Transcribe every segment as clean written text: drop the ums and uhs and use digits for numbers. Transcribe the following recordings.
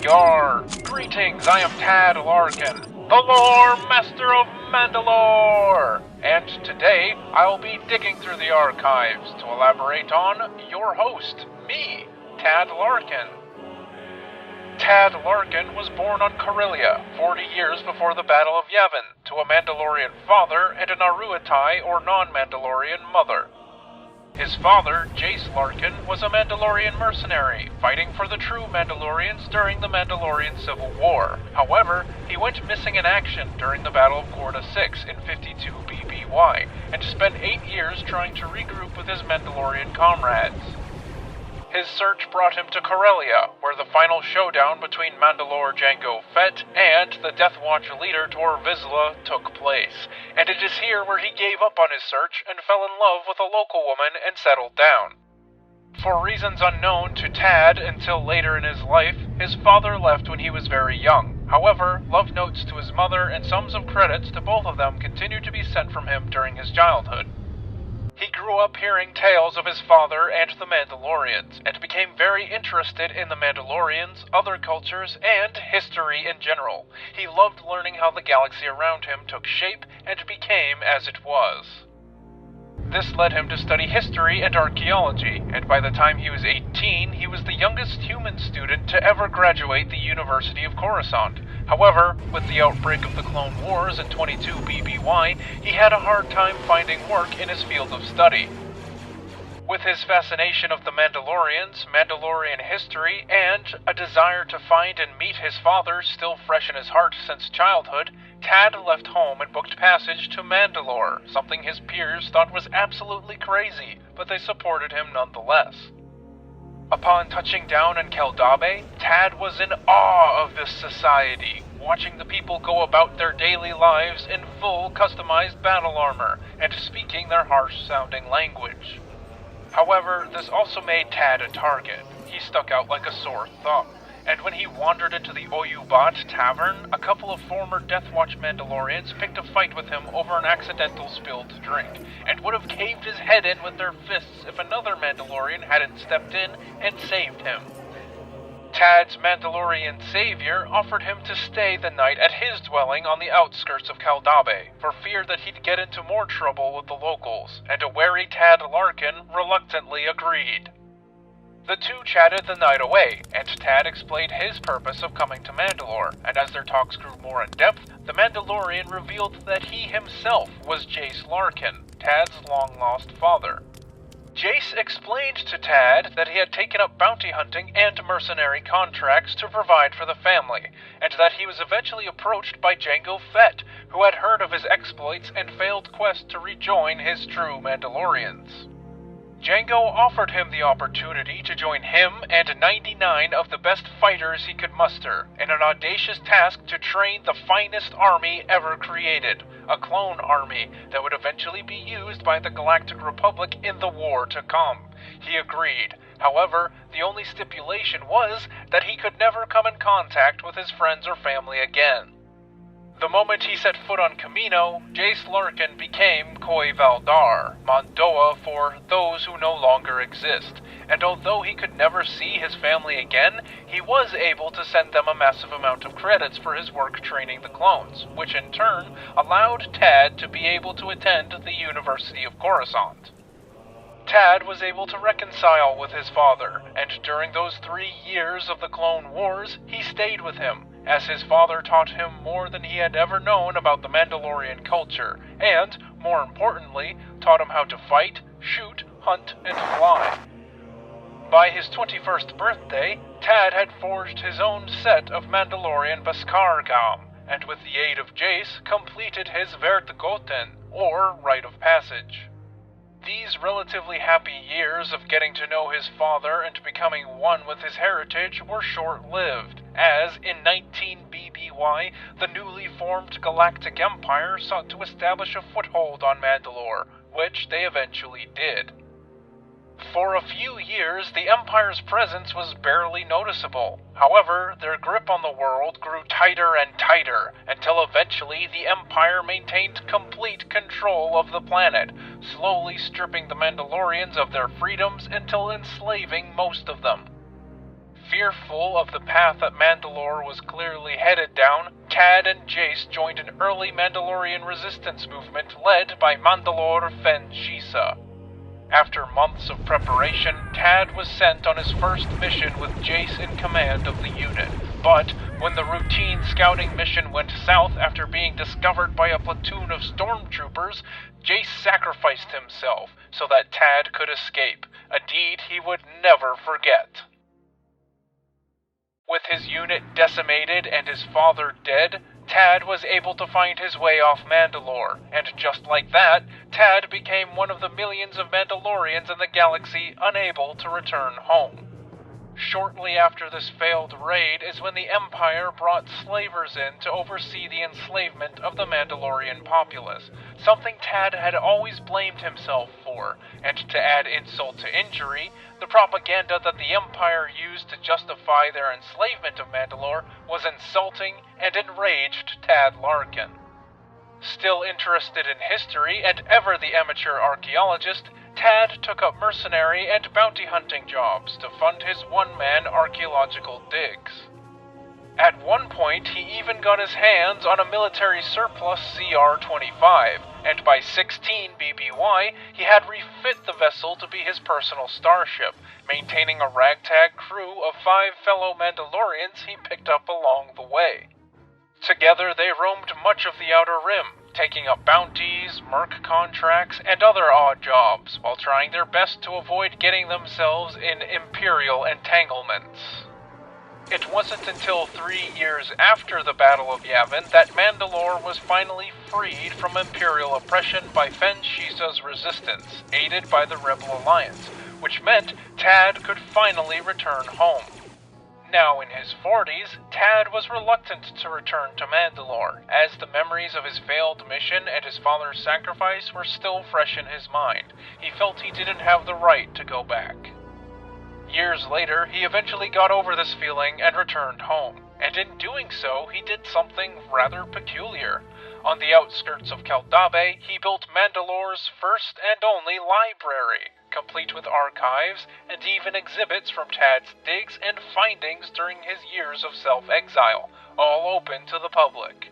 Yar! Greetings, I am Tad Lar'kin, the lore master of Manda-LORE! And today, I'll be digging through the archives to elaborate on your host, me, Tad Lar'kin. Tad Lar'kin was born on Corellia 40 years before the Battle of Yavin to a Mandalorian father and a Naruatai or non-Mandalorian mother. His father, Jace Lar'kin, was a Mandalorian mercenary, fighting for the true Mandalorians during the Mandalorian Civil War. However, he went missing in action during the Battle of Gorda 6 in 52 BBY, and spent 8 years trying to regroup with his Mandalorian comrades. His search brought him to Corellia, where the final showdown between Manda-LORE Jango Fett and the Death Watch leader Tor Vizsla took place, and it is here where he gave up on his search and fell in love with a local woman and settled down. For reasons unknown to Tad until later in his life, his father left when he was very young. However, love notes to his mother and sums of credits to both of them continued to be sent from him during his childhood. He grew up hearing tales of his father and the Mandalorians, and became very interested in the Mandalorians, other cultures, and history in general. He loved learning how the galaxy around him took shape and became as it was. This led him to study history and archaeology, and by the time he was 18, he was the youngest human student to ever graduate the University of Coruscant. However, with the outbreak of the Clone Wars in 22 BBY, he had a hard time finding work in his field of study. With his fascination of the Mandalorians, Mandalorian history, and a desire to find and meet his father still fresh in his heart since childhood, Tad left home and booked passage to Manda-LORE, something his peers thought was absolutely crazy, but they supported him nonetheless. Upon touching down in Keldabe, Tad was in awe of this society, watching the people go about their daily lives in full customized battle armor, and speaking their harsh-sounding language. However, this also made Tad a target. He stuck out like a sore thumb, and when he wandered into the Oyubat Tavern, a couple of former Death Watch Mandalorians picked a fight with him over an accidental spilled drink, and would have caved his head in with their fists if another Mandalorian hadn't stepped in and saved him. Tad's Mandalorian savior offered him to stay the night at his dwelling on the outskirts of Keldabe, for fear that he'd get into more trouble with the locals, and a wary Tad Lar'kin reluctantly agreed. The two chatted the night away, and Tad explained his purpose of coming to Manda-LORE, and as their talks grew more in depth, the Mandalorian revealed that he himself was Jace Lar'kin, Tad's long-lost father. Jace explained to Tad that he had taken up bounty hunting and mercenary contracts to provide for the family, and that he was eventually approached by Jango Fett, who had heard of his exploits and failed quest to rejoin his true Mandalorians. Jango offered him the opportunity to join him and 99 of the best fighters he could muster in an audacious task to train the finest army ever created, a clone army that would eventually be used by the Galactic Republic in the war to come. He agreed. However, the only stipulation was that he could never come in contact with his friends or family again. The moment he set foot on Kamino, Jace Lar'kin became Koi Valdar, Mondoa for those who no longer exist, and although he could never see his family again, he was able to send them a massive amount of credits for his work training the clones, which in turn allowed Tad to be able to attend the University of Coruscant. Tad was able to reconcile with his father, and during those 3 years of the Clone Wars, he stayed with him, as his father taught him more than he had ever known about the Mandalorian culture, and, more importantly, taught him how to fight, shoot, hunt, and fly. By his 21st birthday, Tad had forged his own set of Mandalorian Beskar Gam, and with the aid of Jace, completed his Vertgoten, or Rite of Passage. These relatively happy years of getting to know his father and becoming one with his heritage were short-lived, as in 19 BBY, the newly formed Galactic Empire sought to establish a foothold on Manda-LORE, which they eventually did. For a few years, the Empire's presence was barely noticeable. However, their grip on the world grew tighter and tighter, until eventually the Empire maintained complete control of the planet, slowly stripping the Mandalorians of their freedoms until enslaving most of them. Fearful of the path that Manda-LORE was clearly headed down, Tad and Jace joined an early Mandalorian resistance movement led by Manda-LORE Fen Shisa. After months of preparation, Tad was sent on his first mission with Jace in command of the unit. But when the routine scouting mission went south after being discovered by a platoon of stormtroopers, Jace sacrificed himself so that Tad could escape, a deed he would never forget. With his unit decimated and his father dead, Tad was able to find his way off Manda-LORE, and just like that, Tad became one of the millions of Mandalorians in the galaxy unable to return home. Shortly after this failed raid is when the Empire brought slavers in to oversee the enslavement of the Mandalorian populace, something Tad had always blamed himself for, and to add insult to injury, the propaganda that the Empire used to justify their enslavement of Manda-LORE was insulting and enraged Tad Lar'kin. Still interested in history and ever the amateur archaeologist, Tad took up mercenary and bounty hunting jobs to fund his one-man archaeological digs. At one point, he even got his hands on a military surplus CR-25, and by 16 BBY, he had refit the vessel to be his personal starship, maintaining a ragtag crew of 5 fellow Mandalorians he picked up along the way. Together, they roamed much of the Outer Rim, taking up bounties, merc contracts, and other odd jobs, while trying their best to avoid getting themselves in Imperial entanglements. It wasn't until 3 years after the Battle of Yavin that Manda-LORE was finally freed from Imperial oppression by Fen Shisa's resistance, aided by the Rebel Alliance, which meant Tad could finally return home. Now in his 40s, Tad was reluctant to return to Manda-LORE, as the memories of his failed mission and his father's sacrifice were still fresh in his mind. He felt he didn't have the right to go back. Years later, he eventually got over this feeling and returned home, and in doing so, he did something rather peculiar. On the outskirts of Kaldabe, he built Manda-LORE's first and only library, complete with archives and even exhibits from Tad's digs and findings during his years of self-exile, all open to the public.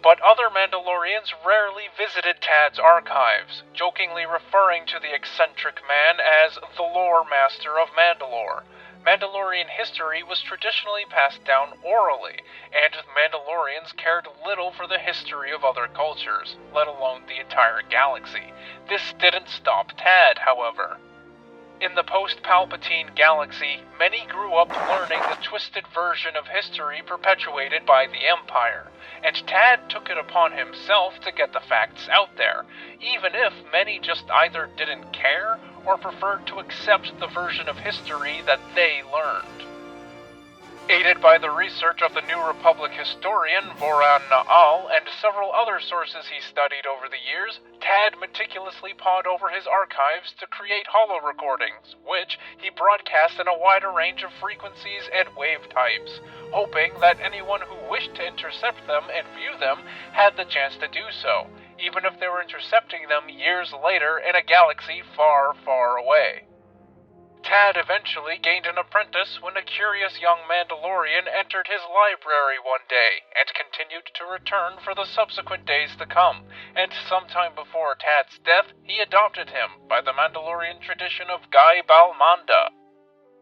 But other Mandalorians rarely visited Tad's archives, jokingly referring to the eccentric man as the Lore Master of Manda-LORE. Mandalorian history was traditionally passed down orally, and Mandalorians cared little for the history of other cultures, let alone the entire galaxy. This didn't stop Tad, however. In the post-Palpatine galaxy, many grew up learning the twisted version of history perpetuated by the Empire, and Tad took it upon himself to get the facts out there, even if many just either didn't care or preferred to accept the version of history that they learned. Aided by the research of the New Republic historian Voran Na'al and several other sources he studied over the years, Tad meticulously pawed over his archives to create holo recordings, which he broadcast in a wider range of frequencies and wave types, hoping that anyone who wished to intercept them and view them had the chance to do so, even if they were intercepting them years later in a galaxy far, far away. Tad eventually gained an apprentice when a curious young Mandalorian entered his library one day, and continued to return for the subsequent days to come, and sometime before Tad's death, he adopted him by the Mandalorian tradition of Gai Balmanda.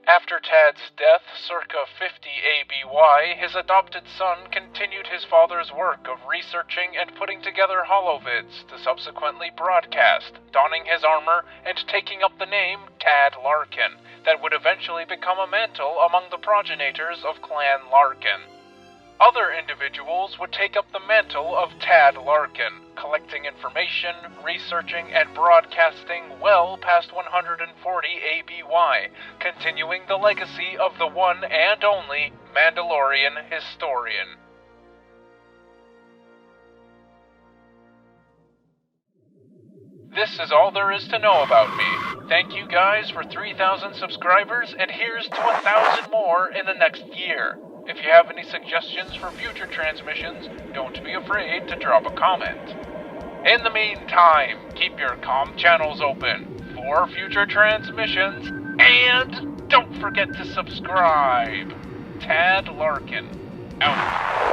After Tad's death, circa 50 ABY, his adopted son continued his father's work of researching and putting together holovids to subsequently broadcast, donning his armor and taking up the name Tad Lar'kin, that would eventually become a mantle among the progenitors of Clan Lar'kin. Other individuals would take up the mantle of Tad Lar'kin, collecting information, researching, and broadcasting well past 140 ABY, continuing the legacy of the one and only Mandalorian historian. This is all there is to know about me. Thank you guys for 3,000 subscribers, and here's to 1,000 more in the next year. If you have any suggestions for future transmissions, don't be afraid to drop a comment. In the meantime, keep your comm channels open for future transmissions, and don't forget to subscribe. Tad Lar'kin, out.